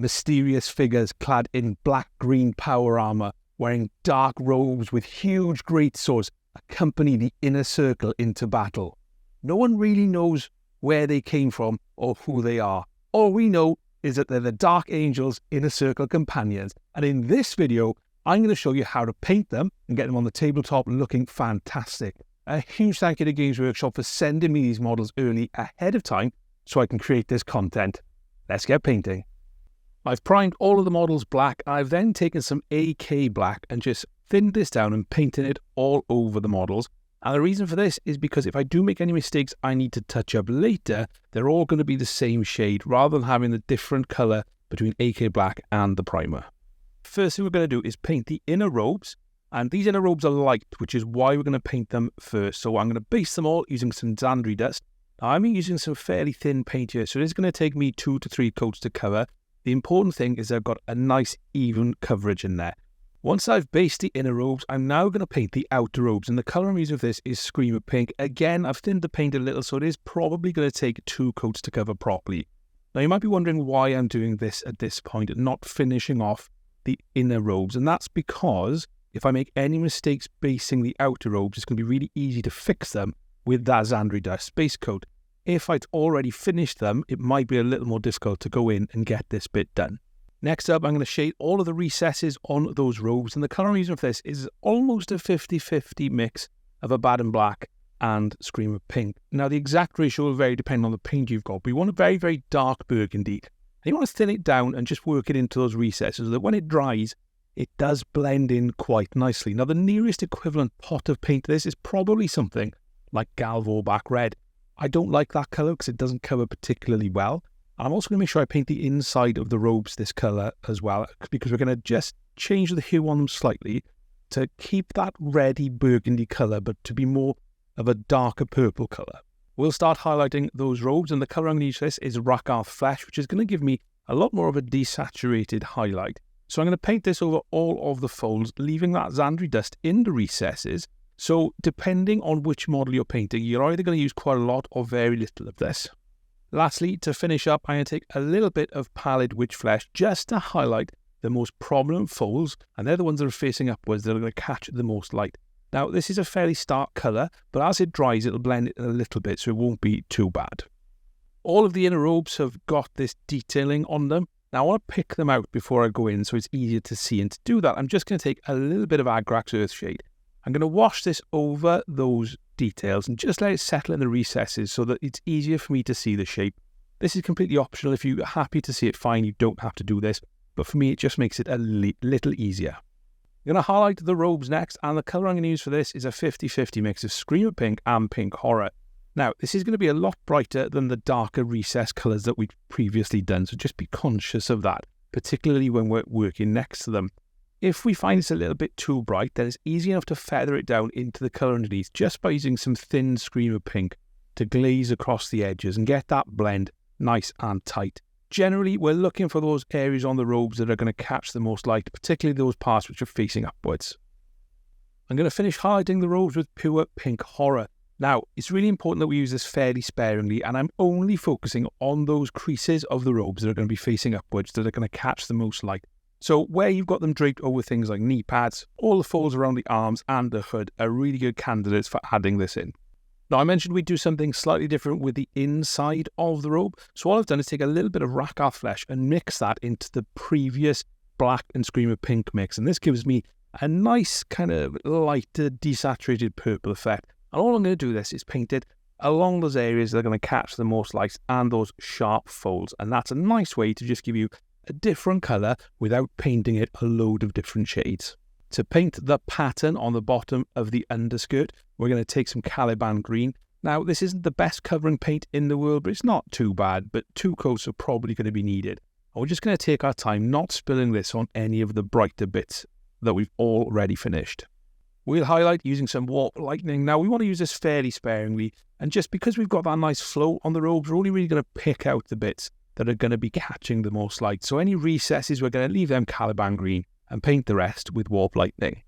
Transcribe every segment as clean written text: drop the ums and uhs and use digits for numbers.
mysterious figures clad in black-green power armor, wearing dark robes with huge greatswords, accompany the inner circle into battle. No one really knows where they came from or who they are. All we know is that they're the Dark Angel's inner circle companions, and in this video, I'm going to show you how to paint them and get them on the tabletop looking fantastic. A huge thank you to Games Workshop for sending me these models early ahead of time so I can create this content. Let's get painting. I've primed all of the models black. I've then taken some AK black and just thinned this down and painted it all over the models. And the reason for this is because if I do make any mistakes I need to touch up later, they're all going to be the same shade rather than having the different colour between AK black and the primer. First thing we're going to do is paint the inner robes, and these inner robes are light, which is why we're going to paint them first. So I'm going to base them all using some Zandri Dust. Now I'm using some fairly thin paint here, so it's going to take me 2 to 3 coats to cover. The important thing is I've got a nice even coverage in there. Once I've based the inner robes, I'm now going to paint the outer robes, and the colour I'm using for this is Screamer Pink. Again, I've thinned the paint a little, so it is probably going to take 2 coats to cover properly. Now you might be wondering why I'm doing this at this point and not finishing off the inner robes, and that's because if I make any mistakes basing the outer robes, it's going to be really easy to fix them with that Zandri Dust base coat. If I'd already finished them, it might be a little more difficult to go in and get this bit done. Next up, I'm going to shade all of the recesses on those robes, and the colour I'm using for this is almost a 50-50 mix of Abaddon Black and Screamer Pink. Now, the exact ratio will vary depending on the paint you've got, but you want a very, very dark burgundy, and you want to thin it down and just work it into those recesses so that when it dries, it does blend in quite nicely. Now, the nearest equivalent pot of paint to this is probably something like Gravelord Black Red. I don't like that colour because it doesn't cover particularly well. I'm also going to make sure I paint the inside of the robes this colour as well, because we're going to just change the hue on them slightly to keep that reddy burgundy colour, but to be more of a darker purple colour. We'll start highlighting those robes, and the colour I'm going to use for this is Rakarth Flesh, which is going to give me a lot more of a desaturated highlight. So I'm going to paint this over all of the folds, leaving that Zandri Dust in the recesses. So depending on which model you're painting, you're either going to use quite a lot or very little of this. Lastly, to finish up, I'm going to take a little bit of Pallid Witch Flesh just to highlight the most prominent folds, and they're the ones that are facing upwards that are going to catch the most light. Now, this is a fairly stark colour, but as it dries, it'll blend it a little bit, so it won't be too bad. All of the inner robes have got this detailing on them. Now, I want to pick them out before I go in so it's easier to see, and to do that, I'm just going to take a little bit of Agrax Earhshade. I'm going to wash this over those details and just let it settle in the recesses so that it's easier for me to see the shape. This is completely optional. If you're happy to see it, fine, you don't have to do this. But for me, it just makes it a little easier. I'm going to highlight the robes next, and the colour I'm going to use for this is a 50-50 mix of Screamer Pink and Pink Horror. Now, this is going to be a lot brighter than the darker recess colours that we've previously done, so just be conscious of that, particularly when we're working next to them. If we find it's a little bit too bright, then it's easy enough to feather it down into the colour underneath just by using some thin Screamer Pink to glaze across the edges and get that blend nice and tight. Generally, we're looking for those areas on the robes that are going to catch the most light, particularly those parts which are facing upwards. I'm going to finish highlighting the robes with pure Pink Horror. Now, it's really important that we use this fairly sparingly, and I'm only focusing on those creases of the robes that are going to be facing upwards that are going to catch the most light. So where you've got them draped over things like knee pads, all the folds around the arms and the hood are really good candidates for adding this in. Now, I mentioned we'd do something slightly different with the inside of the robe. So all I've done is take a little bit of Rakarth Flesh and mix that into the previous black and Screamer Pink mix. And this gives me a nice kind of lighter desaturated purple effect. And all I'm going to do this is paint it along those areas that are going to catch the most light and those sharp folds. And that's a nice way to just give you a different colour without painting it a load of different shades. To paint the pattern on the bottom of the underskirt, we're going to take some Caliban Green. Now, this isn't the best covering paint in the world, but it's not too bad, but 2 coats are probably going to be needed. And we're just going to take our time not spilling this on any of the brighter bits that we've already finished. We'll highlight using some Warp Lightning. Now, we want to use this fairly sparingly, and just because we've got that nice flow on the robes, we're only really going to pick out the bits that are going to be catching the most light. So any recesses, we're going to leave them Caliban Green and paint the rest with Warp Lightning.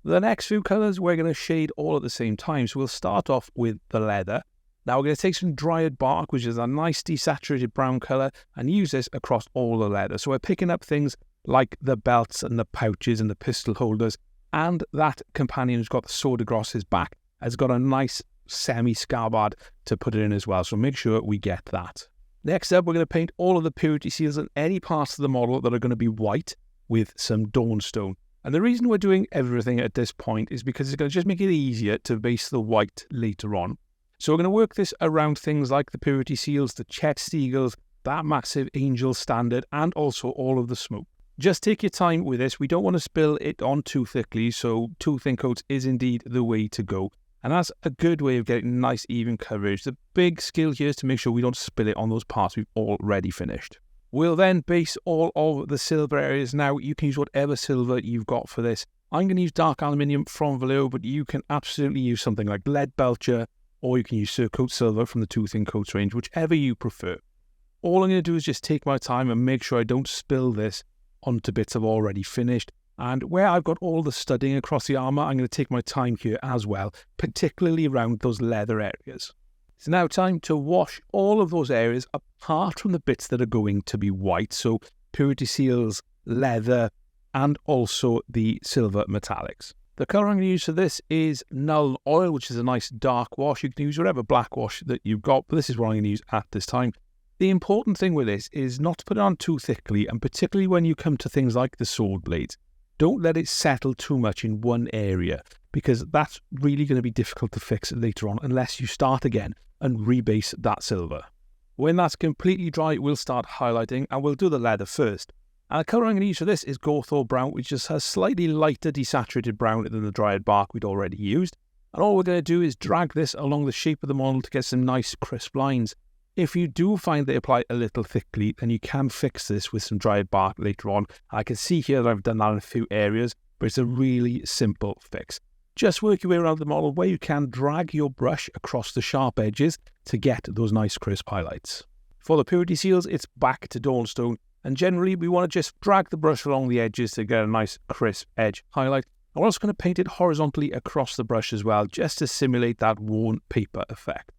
The next few colours we're going to shade all at the same time. So we'll start off with the leather. Now we're going to take some Dryad Bark, which is a nice desaturated brown colour, and use this across all the leather. So we're picking up things like the belts and the pouches and the pistol holders, and that companion who's got the sword across his back has got a nice semi-scabbard to put it in as well, so make sure we get that. Next up, we're going to paint all of the purity seals and any parts of the model that are going to be white with some Dawnstone. And the reason we're doing everything at this point is because it's going to just make it easier to base the white later on. So we're going to work this around things like the purity seals, the chest eagles, that massive angel standard, and also all of the smoke. Just take your time with this. We don't want to spill it on too thickly, so 2 thin coats is indeed the way to go. And that's a good way of getting nice even coverage. The big skill here is to make sure we don't spill it on those parts we've already finished. We'll then base all of the silver areas. Now, you can use whatever silver you've got for this. I'm going to use dark aluminium from Vallejo, but you can absolutely use something like lead belcher, or you can use Surcoat silver from the 2 thin coats range, whichever you prefer. All I'm going to do is just take my time and make sure I don't spill this onto bits I've already finished. And where I've got all the studding across the armour, I'm going to take my time here as well, particularly around those leather areas. It's now time to wash all of those areas apart from the bits that are going to be white, so purity seals, leather, and also the silver metallics. The colour I'm going to use for this is Nuln Oil, which is a nice dark wash. You can use whatever black wash that you've got, but this is what I'm going to use at this time. The important thing with this is not to put it on too thickly, and particularly when you come to things like the sword blades. Don't let it settle too much in one area, because that's really going to be difficult to fix later on unless you start again and rebase that silver. When that's completely dry, we'll start highlighting, and we'll do the leather first. And the colour I'm going to use for this is Gorthor Brown, which just has slightly lighter desaturated brown than the Dryad Bark we'd already used. And all we're going to do is drag this along the shape of the model to get some nice crisp lines. If you do find they apply a little thickly, then you can fix this with some Dryad Bark later on. I can see here that I've done that in a few areas, but it's a really simple fix. Just work your way around the model where you can, drag your brush across the sharp edges to get those nice crisp highlights. For the purity seals, it's back to Dawnstone, and generally we want to just drag the brush along the edges to get a nice crisp edge highlight. I'm also going to paint it horizontally across the brush as well, just to simulate that worn paper effect.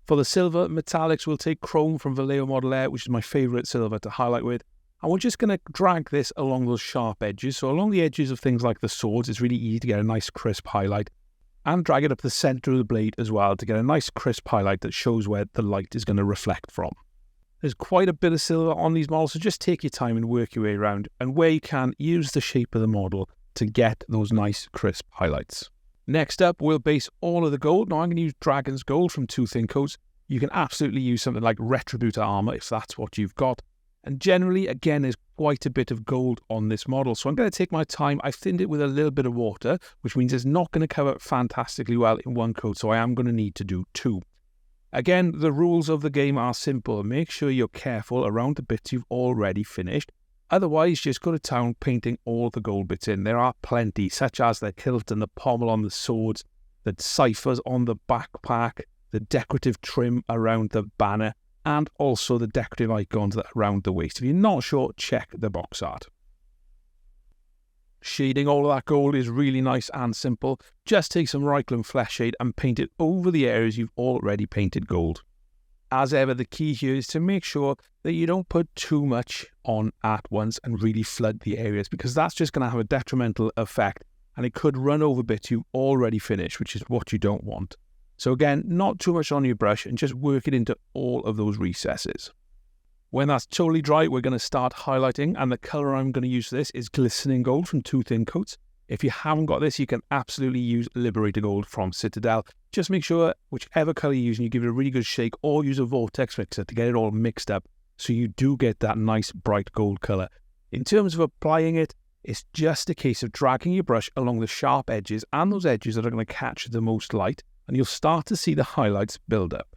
For the silver metallics, we'll take Chrome from Vallejo Model Air, which is my favourite silver to highlight with. And we're just going to drag this along those sharp edges. So along the edges of things like the swords, it's really easy to get a nice crisp highlight. And drag it up the centre of the blade as well to get a nice crisp highlight that shows where the light is going to reflect from. There's quite a bit of silver on these models, so just take your time and work your way around. And where you can, use the shape of the model to get those nice crisp highlights. Next up, we'll base all of the gold. Now I'm going to use Dragon's Gold from 2 thin coats. You can absolutely use something like Retributor armour if that's what you've got. And generally, again, there's quite a bit of gold on this model. So I'm going to take my time. I've thinned it with a little bit of water, which means it's not going to cover fantastically well in 1 coat. So I am going to need to do 2. Again, the rules of the game are simple. Make sure you're careful around the bits you've already finished. Otherwise, just go to town painting all the gold bits in. There are plenty, such as the hilt and the pommel on the swords, the ciphers on the backpack, the decorative trim around the banner, and also the decorative icons that are around the waist. If you're not sure, check the box art. Shading all of that gold is really nice and simple. Just take some Reikland Fleshshade and paint it over the areas you've already painted gold. As ever, the key here is to make sure that you don't put too much on at once and really flood the areas, because that's just going to have a detrimental effect and it could run over bits you've already finished, which is what you don't want. So again, not too much on your brush and just work it into all of those recesses. When that's totally dry, we're going to start highlighting, and the colour I'm going to use for this is Glistening Gold from 2 thin coats. If you haven't got this, you can absolutely use Liberator Gold from Citadel. Just make sure whichever colour you're using, you give it a really good shake, or use a vortex mixer to get it all mixed up so you do get that nice bright gold colour. In terms of applying it, it's just a case of dragging your brush along the sharp edges and those edges that are going to catch the most light, and you'll start to see the highlights build up.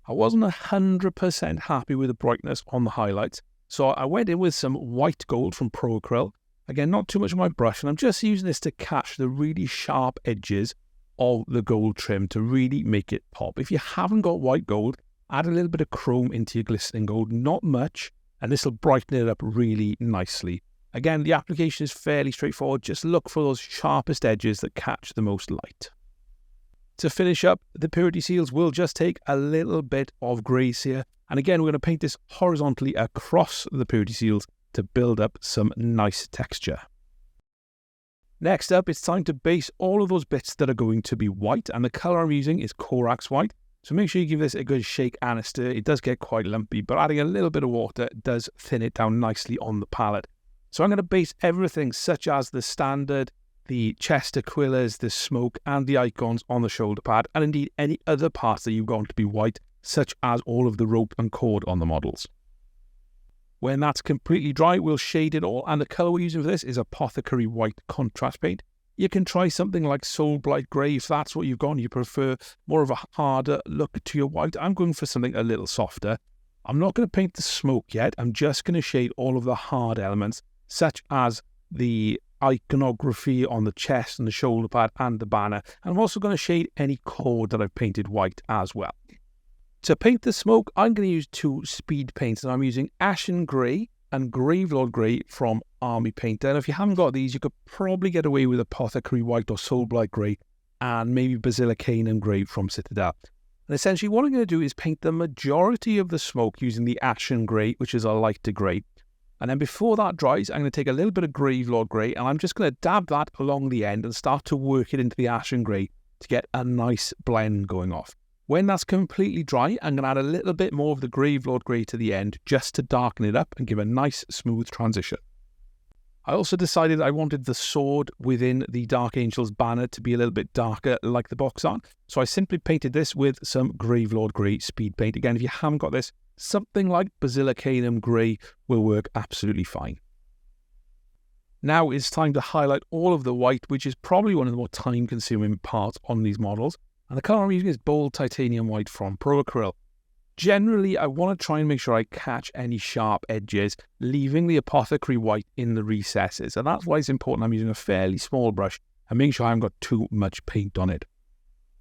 I wasn't 100% happy with the brightness on the highlights, so I went in with some white gold from Pro Acryl. Again, not too much on my brush, and I'm just using this to catch the really sharp edges of the gold trim to really make it pop. If you haven't got white gold, add a little bit of chrome into your Glistening Gold, not much, and this will brighten it up really nicely. Again, the application is fairly straightforward. Just look for those sharpest edges that catch the most light. To finish up, the purity seals will just take a little bit of grace here. And again, we're going to paint this horizontally across the purity seals to build up some nice texture. Next up, it's time to base all of those bits that are going to be white. And the colour I'm using is Corax White. So make sure you give this a good shake and a stir. It does get quite lumpy, but adding a little bit of water does thin it down nicely on the palette. So I'm going to base everything such as the standard, the chest aquillas, the smoke and the icons on the shoulder pad, and indeed any other parts that you want to be white, such as all of the rope and cord on the models. When that's completely dry, we'll shade it all, and the colour we're using for this is Apothecary White contrast paint. You can try something like Soul Blight Grey if that's what you've got and you prefer more of a harder look to your white. I'm going for something a little softer. I'm not going to paint the smoke yet. I'm just going to shade all of the hard elements, such as the iconography on the chest and the shoulder pad and the banner. And I'm also going to shade any cord that I've painted white as well. To paint the smoke, I'm going to use two speed paints, and I'm using Ashen Grey and Gravelord Grey from Army Painter. And if you haven't got these, you could probably get away with Apothecary White or Soul Blight Grey and maybe Basilicanum Grey from Citadel. And essentially what I'm going to do is paint the majority of the smoke using the Ashen Grey, which is a lighter grey. And then before that dries, I'm going to take a little bit of Gravelord Grey and I'm just going to dab that along the end and start to work it into the Ashen Grey to get a nice blend going off. When that's completely dry, I'm going to add a little bit more of the Gravelord Grey to the end just to darken it up and give a nice smooth transition. I also decided I wanted the sword within the Dark Angel's banner to be a little bit darker like the box art. So I simply painted this with some Gravelord Grey speed paint. Again, if you haven't got this, something like Basilicanum Grey will work absolutely fine. Now it's time to highlight all of the white, which is probably one of the more time-consuming parts on these models. And the colour I'm using is Bold Titanium White from Pro Acryl. Generally, I want to try and make sure I catch any sharp edges, leaving the Apothecary White in the recesses. And that's why it's important I'm using a fairly small brush and making sure I haven't got too much paint on it.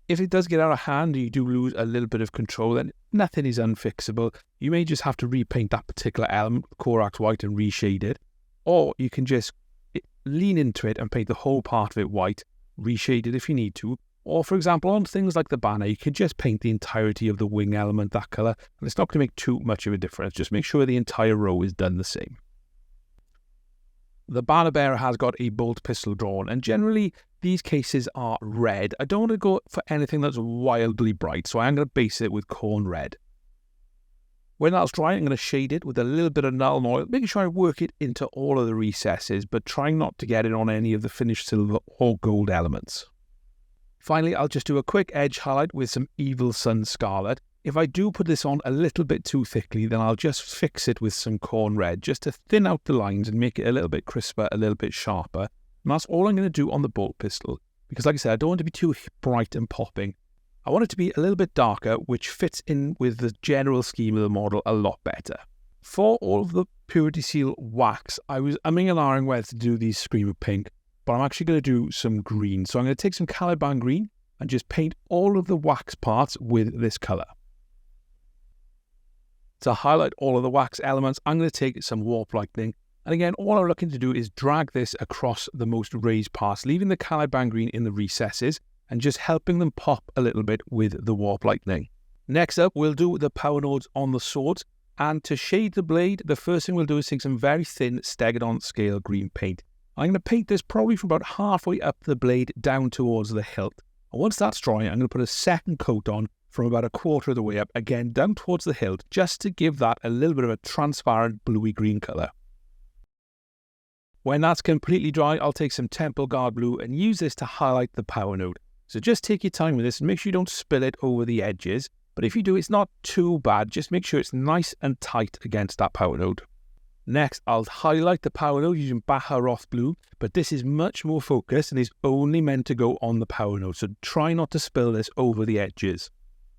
If it does get out of hand and you do lose a little bit of control, then nothing is unfixable. You may just have to repaint that particular element with Corax White and reshade it. Or you can just lean into it and paint the whole part of it white, reshade it if you need to. Or, for example, on things like the banner, you could just paint the entirety of the wing element that colour, and it's not going to make too much of a difference. Just make sure the entire row is done the same. The banner bearer has got a bolt pistol drawn, and generally these cases are red. I don't want to go for anything that's wildly bright, so I'm going to base it with Khorne Red. When that's dry, I'm going to shade it with a little bit of Nuln Oil, making sure I work it into all of the recesses, but trying not to get it on any of the finished silver or gold elements. Finally, I'll just do a quick edge highlight with some Evil Sunz Scarlet. If I do put this on a little bit too thickly, then I'll just fix it with some Khorne Red, just to thin out the lines and make it a little bit crisper, a little bit sharper. And that's all I'm going to do on the bolt pistol. Because like I said, I don't want it to be too bright and popping. I want it to be a little bit darker, which fits in with the general scheme of the model a lot better. For all of the Purity Seal wax, I was umming and ahhing whether to do these Screamer Pink, but I'm actually going to do some green. So I'm going to take some Caliban Green and just paint all of the wax parts with this colour. To highlight all of the wax elements, I'm going to take some Warp Lightning. And again, all I'm looking to do is drag this across the most raised parts, leaving the Caliban Green in the recesses and just helping them pop a little bit with the Warp Lightning. Next up, we'll do the power nodes on the swords. And to shade the blade, the first thing we'll do is take some very thin Stegadon scale green paint. I'm going to paint this probably from about halfway up the blade down towards the hilt. And once that's dry, I'm going to put a second coat on from about a quarter of the way up, again down towards the hilt, just to give that a little bit of a transparent bluey green colour. When that's completely dry, I'll take some Temple Guard Blue and use this to highlight the power node. So just take your time with this and make sure you don't spill it over the edges. But if you do, it's not too bad. Just make sure it's nice and tight against that power node. Next, I'll highlight the power node using Baharroth Blue, but this is much more focused and is only meant to go on the power node, so try not to spill this over the edges.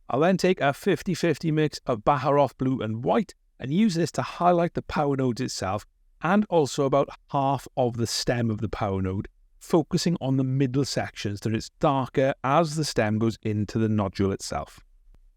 I'll then take a 50-50 mix of Baharroth Blue and White and use this to highlight the power nodes itself and also about half of the stem of the power node, focusing on the middle sections so that it's darker as the stem goes into the nodule itself.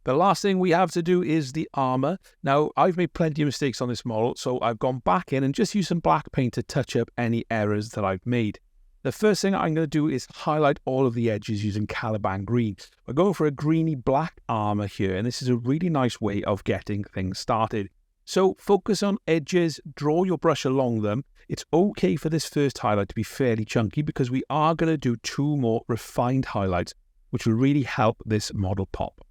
The last thing we have to do is the armour. Now, I've made plenty of mistakes on this model, so I've gone back in and just used some black paint to touch up any errors that I've made. The first thing I'm going to do is highlight all of the edges using Caliban Green. We're going for a greeny black armor here, and this is a really nice way of getting things started. So focus on edges, draw your brush along them. It's okay for this first highlight to be fairly chunky because we are going to do 2 more refined highlights, which will really help this model pop.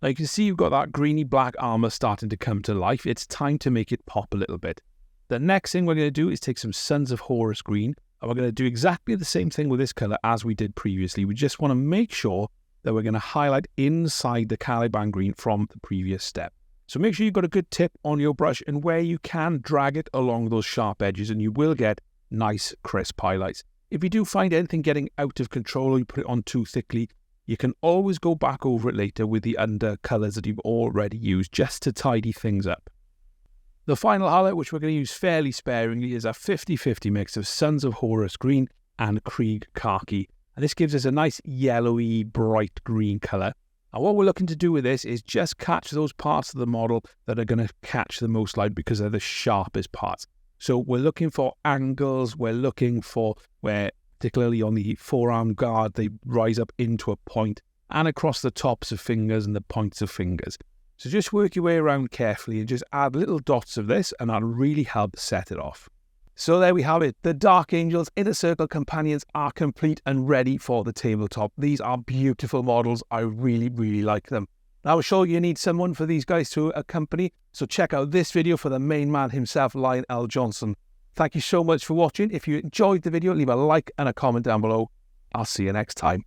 Now you can see you've got that greeny black armor starting to come to life. It's time to make it pop a little bit. The next thing we're going to do is take some Sunz of Horus green, and we're going to do exactly the same thing with this colour as we did previously. We just want to make sure that we're going to highlight inside the Caliban green from the previous step. So make sure you've got a good tip on your brush, and where you can, drag it along those sharp edges and you will get nice crisp highlights. If you do find anything getting out of control or you put it on too thickly, you can always go back over it later with the under colours that you've already used just to tidy things up. The final highlight, which we're going to use fairly sparingly, is a 50-50 mix of Sunz of Horus green and Krieg Khaki. And this gives us a nice yellowy, bright green colour. And what we're looking to do with this is just catch those parts of the model that are going to catch the most light because they're the sharpest parts. So we're looking for angles, we're looking for where, particularly on the forearm guard, they rise up into a point, and across the tops of fingers and the points of fingers. So just work your way around carefully and just add little dots of this, and that'll really help set it off. So there we have it. The Dark Angels Inner Circle companions are complete and ready for the tabletop. These are beautiful models. I really, really like them. Now, I'm sure you need someone for these guys to accompany, so check out this video for the main man himself, Lionel Johnson. Thank you so much for watching. If you enjoyed the video, leave a like and a comment down below. I'll see you next time.